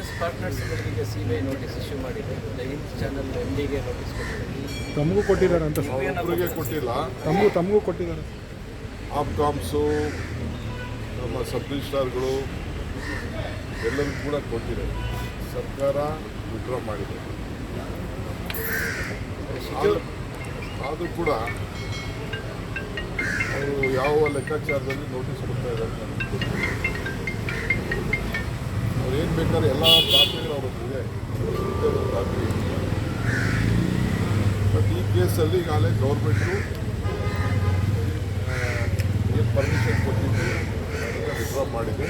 Business ಪಾರ್ಟ್ನರ್ಸ್ಗಳಿಗೆ CBI notice issue ಮಾಡಿದೆ. Line channel MDಗೆ notice ಕೊಟ್ಟಿದೆ. ತಮಗೂ ಕೊಟ್ಟಿದ್ದಾರೆ ಅಂತ ಅವರಿಗೆ ಕೊಟ್ಟಿಲ್ಲ, ತಮಗೂ ಕೊಟ್ಟಿದ್ದಾರೆ. ಆಪ್ಕಾಮ್ಸು ನಮ್ಮ ಸಬ್ ರಿಜಿಸ್ಟ್ರಾರ್ಗಳು ಎಲ್ಲರಿಗೂ ಕೂಡ ಕೊಟ್ಟಿದೆ. ಸರ್ಕಾರ ವಿಡ್ರಾ ಮಾಡಿದೆ. ಆದರೂ ಕೂಡ ಅವರು ಯಾವ ಲೆಕ್ಕಾಚಾರದಲ್ಲಿ ನೋಟಿಸ್ ಕೊಡ್ತಾ ಇದ್ದಾರೆ ನನಗೆ ಗೊತ್ತಿಲ್ಲ. ಅವ್ರು ಏನು ಬೇಕಾದ್ರೆ ಎಲ್ಲ ದಾಖಲೆಗಳು ಅವ್ರ ಹತ್ರ ಇದೆ, ದಾಖಲೆ. ಬಟ್ ಈ ಕೇಸಲ್ಲಿ ಈಗಾಗಲೇ ಗೌರ್ಮೆಂಟು ಏನು ಪರ್ಮಿಷನ್ ಕೊಟ್ಟಿದ್ದು ಅದನ್ನು ವಿಡ್ರಾ ಮಾಡಿದೆ.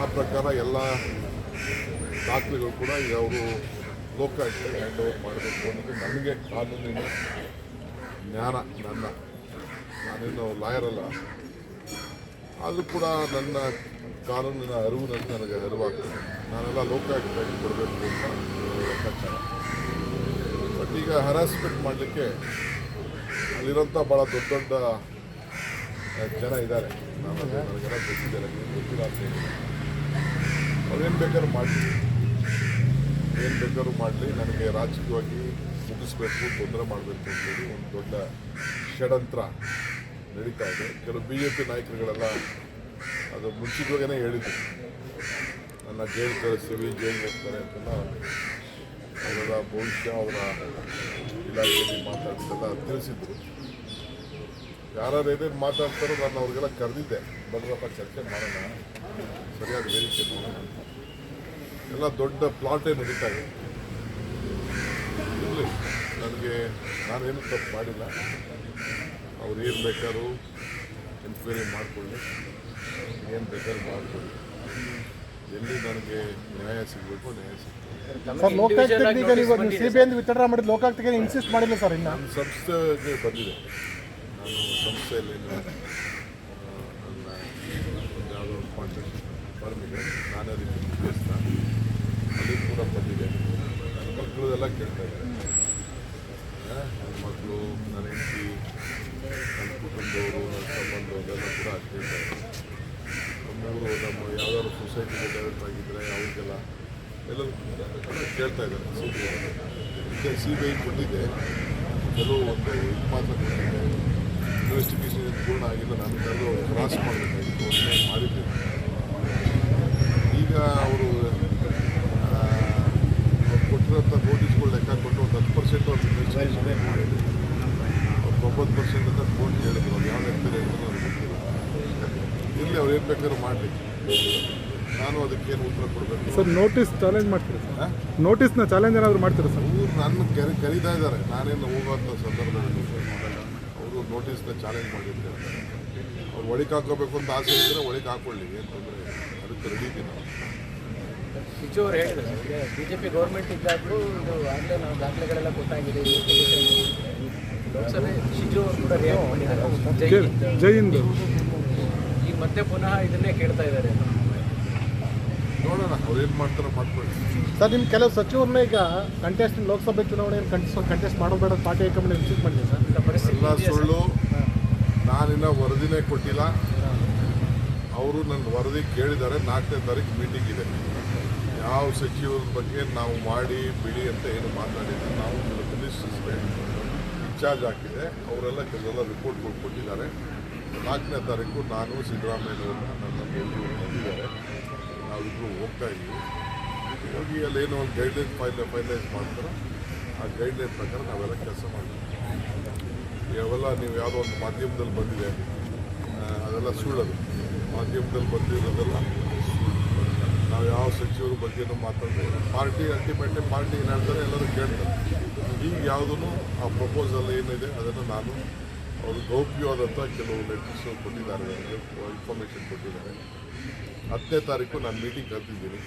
ಆ ಪ್ರಕಾರ ಎಲ್ಲ ದಾಖಲೆಗಳು ಕೂಡ ಈಗ ಅವರು ಲೋಕಾಯುಕ್ತಕ್ಕೆ ಹ್ಯಾಂಡ್ ಓವರ್ ಮಾಡಬೇಕು ಅನ್ನೋದು ನನಗೆ ಕಾನೂನಿನ ಜ್ಞಾನ. ನಾನೇನು ಲಾಯರ್ ಅಲ್ಲ, ಆದರೂ ಕೂಡ ನನ್ನ ಕಾನೂನಿನ ಅರಿವಿನಲ್ಲಿ ನನಗೆ ಅರಿವಾಗ್ತದೆ. ನಾನೆಲ್ಲ ಲೋಕಾಯುಕ್ತಕ್ಕೆ ಕೊಡಬೇಕು ಅಂತ ಲೆಕ್ಕಾಚಾರ. ಬಟ್ ಈಗ ಹರಾಸ್ಮೆಂಟ್ ಮಾಡಲಿಕ್ಕೆ ಅಲ್ಲಿರೋಂಥ ಭಾಳ ದೊಡ್ಡ ಜನ ಇದ್ದಾರೆ. ನನಗೆಲ್ಲ ಗೊತ್ತಿದ್ದಾರೆ, ಗೊತ್ತಿಲ್ಲ ಅಂತ ಹೇಳಿ ಅವ್ರೇನು ಬೇಕಾದ್ರೂ ಮಾಡಲಿ, ಏನು ಬೇಕಾದ್ರೂ ಮಾಡಲಿ, ನನಗೆ ರಾಜಕೀಯವಾಗಿ ಮುಗಿಸ್ಬೇಕು, ತೊಂದರೆ ಮಾಡಬೇಕು ಅಂತೇಳಿ ಒಂದು ದೊಡ್ಡ ಷಡ್ಯಂತ್ರ ನಡೀತಾ ಇದೆ. ಕೆಲವು BJP ನಾಯಕರುಗಳೆಲ್ಲ ಅದು ಮುಂಚಿತವಾಗೇ ಹೇಳಿದ್ರು, ನನ್ನ ಜೈಲು ಕಳಿಸ್ತೀವಿ, ಜೈಲಿಗೆ ಹೋಗ್ತಾರೆ ಅಂತೆಲ್ಲ. ಅವರ ಬಹುಶಃ ಅವರ ಇಲಾಖೆಯಲ್ಲಿ ಮಾತಾಡಿದ್ದೆಲ್ಲ ತಿಳಿಸಿದ್ರು. ಯಾರು ಏನೇನು ಮಾತಾಡ್ತಾರೋ ನಾನು ಅವ್ರಿಗೆಲ್ಲ ಕರೆದಿದ್ದೆ, ಬನ್ರಪ್ಪ ಚರ್ಚೆ ಮಾಡೋಣ, ಸರಿಯಾದ ವೇದಿಕೆ ಮಾಡೋಣ. ಎಲ್ಲ ದೊಡ್ಡ ಪ್ಲಾಟೇ ನಡೀತಾ ಇದೆ. ಇರಲಿ, ನಾನೇನು ತಪ್ಪು ಮಾಡಿಲ್ಲ. ಅವ್ರು ಏನು ಬೇಕಾದ್ರೂ ಎನ್ಕ್ವೈರಿ ಮಾಡಿಕೊಳ್ಳಿ, ಏನು ಬೇಕಾದ್ರೂ ಮಾಡಿಕೊಳ್ಳಿ. ಎಲ್ಲಿ ನನಗೆ ನ್ಯಾಯ ಸಿಗಬೇಕು ನ್ಯಾಯ ಸಿಗ್ತದೆ. ಸರ್, ಲೋಕಾಯುಕ್ತಕ್ಕೆ ಈಗ ನೀವು CBI ವಿತರಣೆ ಮಾಡಿದ ಲೋಕಾಯುಕ್ತಕ್ಕೆ ಇನ್ಸಿಸ್ಟ್ ಮಾಡಿಲ್ಲ ಸರ್. ಇನ್ನು ನನ್ನ ಸಂಸ್ಥೆಗೆ ಬಂದಿದೆ. ನಾನು ಸಂಸ್ಥೆಯಲ್ಲಿ ನನ್ನ ಒಂದು ಯಾವುದೋ ಒಂದು ಕಾಂಟ್ರಾಕ್ಟ್ ಫರ್ಮ್ ಇದೆ, ನಾನೇ ಅದಕ್ಕೆ ನಿರ್ದೇಶನ. ಅಲ್ಲಿ ಕೂಡ ಬಂದಿದೆ. ನನ್ನ ಮಕ್ಕಳೆಲ್ಲ ಕೇಳ್ತಾ ಇದ್ದಾರೆ. ನನ್ನ ಮಕ್ಕಳು, ನನ್ನ ಹೆಂಡತಿ, ನನ್ನ ಕುಟುಂಬದವರು, ನನ್ನ ಸಂಬಂಧವರೆಲ್ಲ ಕೂಡ ಕೇಳ್ತಾ ಇದ್ದಾರೆ. ನಮ್ಮೂರು, ನಮ್ಮ ಯಾವ್ದಾದ್ರು ಸೊಸೈಟಿಗೆ ಡೆವಲಪ್ ಆಗಿದ್ದರೆ ಅವ್ರಿಗೆಲ್ಲ ಎಲ್ಲರೂ ಕೇಳ್ತಾ ಇದ್ದಾರೆ. CBI ಕೊಟ್ಟಿದೆ, ಕೆಲವು ಒಂದು ಇದು ಮಾತ್ರ ಕೊಟ್ಟಿದೆ. ಇನ್ವೆಸ್ಟಿಗೇಷನ್ ಪೂರ್ಣ ಆಗಿಲ್ಲ. ನಾನು ಕರೆದು ಕ್ರಾಸ್ ಮಾಡಬೇಕಾಗಿತ್ತು, ಒಳ್ಳೆ ಮಾಡಿದ್ದೇನೆ. ಈಗ ಅವರು ಕೊಟ್ಟಿರೋಂಥ ನೋಟಿಸ್ಗಳು ಲೆಕ್ಕ ಕೊಟ್ಟು ಒಂದು 10% ಅವ್ರು ಇನ್ವೆಸ್ಟಿಗೇಷನ್ ಮಾಡಿದ್ರು. ಅವ್ರು 90% ಅಂತ ಕೋರ್ಟ್ ಹೇಳಿದ್ರು. ಅವ್ರು ಯಾವ ಲೆಕ್ಕ ಹೇಳಿದ್ರು ಅವ್ರಿಗೆ ಗೊತ್ತಿಲ್ಲ. ಇಲ್ಲಿ ಅವ್ರು ಏನು ಬೇಕಾದ್ರೂ ಮಾಡಲಿ, ನಾನು ಅದಕ್ಕೇನು ಉತ್ತರ ಕೊಡಬೇಕು. ಸರ್, ನೋಟಿಸ್ ಚಾಲೆಂಜ್ ಮಾಡ್ತೀರಾ ಸರ್? ನೋಟಿಸ್ನ ಚಾಲೆಂಜ್ ಏನಾದರೂ ಮಾಡ್ತೀರಾ ಸರ್? ಅವರು ನನ್ನ ಕರೀತಾ ಇದ್ದಾರೆ. ನಾನೇನು ಹೋಗುವಂಥ ಸಂದರ್ಭದಲ್ಲಿ ಅವರು ನೋಟಿಸ್ನ ಚಾಲೆಂಜ್ ಮಾಡಿದ್ದಾರೆ. ಅವ್ರು ಒಳಗೆ ಹಾಕೋಬೇಕು ಅಂತ ಆಸೆ ಇದ್ದರೆ ಒಳಗೆ ಹಾಕೊಳ್ಳಿ, ಏನು ತೊಂದರೆ ಇಲ್ಲ. ಅದಕ್ಕೆ ರೆಡಿ ಇದ್ದೀನಿ ನಾವು. ಸಿಜು ಅವರು ಹೇಳಿದ್ರು, BJP ಗೌರ್ಮೆಂಟ್ ಇದ್ದಾಗಲೂ ಇದು ಆಗಲೇ ನಾವು ದಾಖಲೆಗಳೆಲ್ಲ ಕೊಟ್ಟಾಗಿದೆ. ಲೋಕಸಭೆ ಸಿಜು ಅವರು ಕೂಡ ರಿಯಾಕ್ಟ್ ಮಾಡಿದ್ದಾರೆ. ಜೈ ಹಿಂದ್. ಈಗ ಮತ್ತೆ ಪುನಃ ಇದನ್ನೇ ಕೇಳ್ತಾ ಇದ್ದಾರೆ. ನೋಡೋಣ, ಅವ್ರು ಏನು ಮಾಡ್ತಾರೋ ಮಾಡ್ಕೊಳ್ಳಿ. ಸರ್, ನಿಮ್ಮ ಕೆಲವು ಸಚಿವರನ್ನ ಈಗ ಲೋಕಸಭೆ ಚುನಾವಣೆಯನ್ನು ಕಂಟೆಸ್ಟ್ ಮಾಡೋಬೇಡ ಪಾರ್ಟಿ ಹೈಕಮಾಂಡ್ ಇನ್ಸಿಸ್ಟ್ ಮಾಡಿದೆ ಸರ್. ಎಲ್ಲ ಸುಳ್ಳು. ನಾನಿನ್ನ ವರದಿನೇ ಕೊಟ್ಟಿಲ್ಲ. ಅವರು ನನ್ನ ವರದಿ ಕೇಳಿದ್ದಾರೆ. 4ನೇ ತಾರೀಕು ಮೀಟಿಂಗ್ ಇದೆ. ಯಾವ ಸಚಿವರ ಬಗ್ಗೆ ನಾವು ಮಾಡಿ ಬಿಡಿ ಅಂತ ಏನು ಮಾತಾಡಿಲ್ಲ. ನಾವು ಮಿನಿಸ್ಟರ್ಸ್ಗೆ ಇನ್ಚಾರ್ಜ್ ಹಾಕಿದೆ. ಅವರೆಲ್ಲ ಕೆಲವೆಲ್ಲ ರಿಪೋರ್ಟ್ಗಳು ಕೊಟ್ಟಿದ್ದಾರೆ. 4ನೇ ತಾರೀಕು ನಾನು ಸಿದ್ದರಾಮಯ್ಯವ್ರನ್ನ ನನ್ನ ಭೇಟಿ ಬಂದಿದ್ದಾರೆ. ನಾವಿಬ್ಬರು ಹೋಗ್ತಾ ಇದ್ದೀವಿ. ಹೋಗಿ ಅಲ್ಲೇನೋ ಒಂದು ಗೈಡ್ಲೈನ್ ಫೈನಲೈಸ್ ಮಾಡ್ತಾರೋ ಆ ಗೈಡ್ಲೈನ್ ಪ್ರಕಾರ ನಾವೆಲ್ಲ ಕೆಲಸ ಮಾಡ್ತೀವಿ. ಇವೆಲ್ಲ ನೀವು ಯಾವುದೋ ಒಂದು ಮಾಧ್ಯಮದಲ್ಲಿ ಬಂದಿದೆ, ಅದೆಲ್ಲ ಸುಳ್ಳದು. ಮಾಧ್ಯಮದಲ್ಲಿ ಬಂದಿರೋದೆಲ್ಲ ನಾವು ಯಾವ ಸಚಿವರ ಬಗ್ಗೆನೂ ಮಾತಾಡ್ತೀವಿ. ಪಾರ್ಟಿ ಅಲ್ಟಿಮೇಟ್ಲಿ ಪಾರ್ಟಿ ಏನು ಹೇಳ್ತಾರೆ ಎಲ್ಲರೂ ಕೇಳ್ತಾರೆ. ಈಗ ಯಾವುದೂ ಆ ಪ್ರಪೋಸಲ್ ಏನಿದೆ ಅದನ್ನು ನಾನು ಅವರು ಗೌಪ್ಯವಾದಂಥ ಕೆಲವು ಲೆಟರ್ಸ್ ಕೊಟ್ಟಿದ್ದಾರೆ, ಇನ್ಫಾರ್ಮೇಷನ್ ಕೊಟ್ಟಿದ್ದಾರೆ. 10ನೇ ತಾರೀಕು ನಾನು ಮೀಟಿಂಗ್ ಕರೆದಿದ್ದೀನಿ.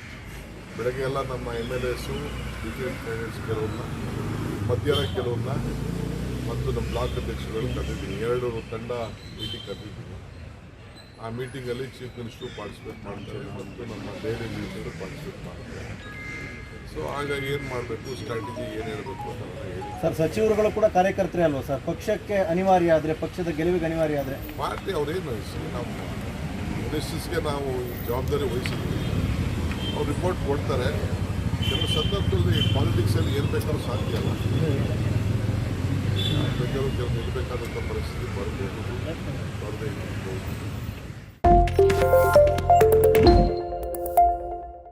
ಬೆಳಗ್ಗೆ ಎಲ್ಲ ನಮ್ಮ MLAಸು, ಡಿಫೆನ್ಸ್ ಕ್ಯಾಂಡಿಡೇಟ್ಸ್ ಕೆಲವ್ರನ್ನ, ಮಧ್ಯಾಹ್ನ ಕೆಲವ್ರನ್ನ ಮತ್ತು ನಮ್ಮ ಬ್ಲಾಕ್ ಅಧ್ಯಕ್ಷರುಗಳು ಕರೆದಿದ್ದೀನಿ. 2 ತಂಡ ಮೀಟಿಂಗ್ ಕರೆದಿದ್ದೀನಿ. ಆ ಮೀಟಿಂಗಲ್ಲಿ ಚೀಫ್ ಮಿನಿಸ್ಟ್ರು ಪಾರ್ಟಿಸಿಪೇಟ್ ಮಾಡ್ತಾರೆ ಮತ್ತು ನಮ್ಮ ಡೈಲಿ ಲೀಡರು ಪಾರ್ಟಿಸಿಪೇಟ್ ಮಾಡ್ತಾರೆ. ಸೊ ಹಾಗಾಗಿ ಏನು ಮಾಡಬೇಕು, ಸ್ಟ್ರಾಟಜಿ ಏನು ಹೇಳಬೇಕು ಅಂತ ಹೇಳಿ. ಸರ್, ಸಚಿವರುಗಳು ಕೂಡ ಕಾರ್ಯಕರ್ತರೇ ಅಲ್ವಾ ಸರ್? ಪಕ್ಷಕ್ಕೆ ಅನಿವಾರ್ಯ ಆದರೆ, ಪಕ್ಷದ ಗೆಲುವಿಗೆ ಅನಿವಾರ್ಯ ಆದರೆ ಪಾರ್ಟಿ ಅವ್ರೇನು ನಮ್ಮ ಮಿನಿಸ್ಟರ್ಸ್ಗೆ ನಾವು ಜವಾಬ್ದಾರಿ ವಹಿಸಿದ್ವಿ. ಅವ್ರು ರಿಪೋರ್ಟ್ ಕೊಡ್ತಾರೆ. ಕೆಲವು ಸಂದರ್ಭದಲ್ಲಿ ಪಾಲಿಟಿಕ್ಸಲ್ಲಿ ಏನು ಬೇಕಾದ್ರೂ ಸಾಧ್ಯ ಅಲ್ಲ, ಬೇಕಾದ್ರೂ ಕೆಲವು ನಿಲ್ಲಬೇಕಾದಂಥ ಪರಿಸ್ಥಿತಿ ಬರ್ಬೋದು, ಬರದೇ ಇರ್ಬೋದು.